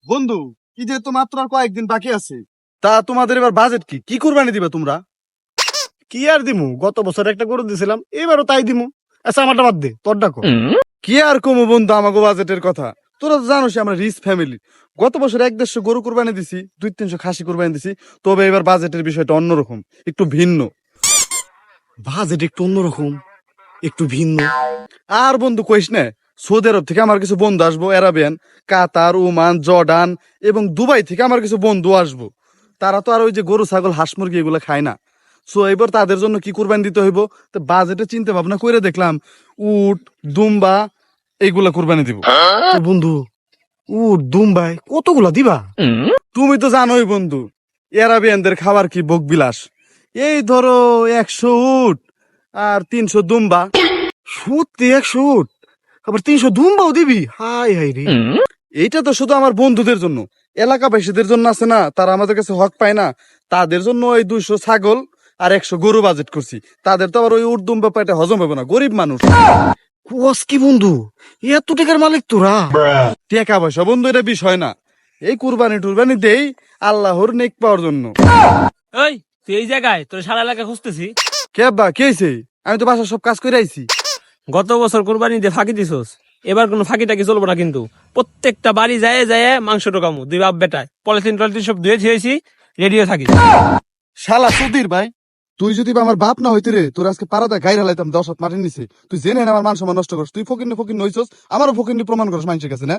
বন্ধু, ঈদের তো মাত্র আর কয়েকদিন বাকি আছে। তা তোমাদের এবার বাজেট কি কি কুরবানি দিবে তোমরা? কি আর দিমু, গত বছর একটা গরু দিছিলাম, এবারও তাই দিমু। আচ্ছা, আমারটা বাদ দে, তোরটা কর। কি আর কমু বন্ধু, আমাকে বাজেটের কথা তোরা তো জানোস আমরা রিচ ফ্যামিলি। গত বছর 1-150 গরু কুরবানি দিছি, 200-300 খাসি কুরবানি দিছি। তবে এবার বাজেটের বিষয়টা অন্যরকম, একটু ভিন্ন। বাজেট একটু অন্যরকম, একটু ভিন্ন। আর বন্ধু কইস না, সৌদি আরব থেকে আমার কিছু বন্ধু আসবো, অ্যারাবিয়ান, কাতার, ওমান, জর্ডান এবং দুবাই থেকে আমার কিছু বন্ধু আসবো। তারা তো আর ওই যে গরু ছাগল হাঁস মুরগি এগুলো খায় না। সো এবার তাদের জন্য কি কুরবানি দিতে হইব, তো বাজেটে চিন্তা ভাবনা করে দেখলাম উট, দুম্বা এইগুলা কুরবানি দিব। তো বন্ধু, দুম্বাই কতগুলা দিবা? তুমি তো জানোই বন্ধু, অ্যারাবিয়ানদের খাবার কি বকবিলাস। এই ধরো 100 উট আর 300 দুম্বা। সত্যি 100? আবার 300 দুম্বাও দিবি? হাই হাই রে। এইটা তো শুধু আমার বন্ধুদের জন্য, এলাকাবাসীদের জন্য আছে না, তারা আমাদের কাছে হক পায় না, তাদের জন্য ওই 200 ছাগল আর 100 গরু বাজেট করছি। তাদের তো আবার ওই উর্দুম ব্যাপারটা হজম হবে না, গরিব মানুষ। কুয়াস কি বন্ধু, এত টাকার মালিক তোরা? টাকা পয়সা বন্ধু এটা বিষয় না, এই কুরবানি টুরবানি দেই আল্লাহর নেক পাওয়ার জন্য। ওই, তুই এই জায়গায় তোর সারা এলাকা খুঁজতেছি। কে বা কে হইছে? আমি তো বাসার সব কাজ করে আইছি। গত বছর কোরবানি দিয়ে ফাঁকি দিছস, এবার কোনো ফাঁকি টাকি চলবো না কিন্তু। প্রত্যেকটা বাড়ি যায় যায় মাংস টোকামু, দুই বাপ বেটায় পলিথিন টলিথিন সব ধুয়ে ছিয়েছি, রেডিও থাকিস। শালা সুধীর ভাই, তুই যদি বা আমার বাপ না হইতে রে, তোর আজকে পাড়াতে গাইর হালাইতাম 10 হাত মাটির নিচে। তুই জেনে আমার মান সম্মান নষ্ট করছ, তুই ফকির ফকির নইছস, আমারও ফকির প্রমাণ করছ মানুষের কাছে না।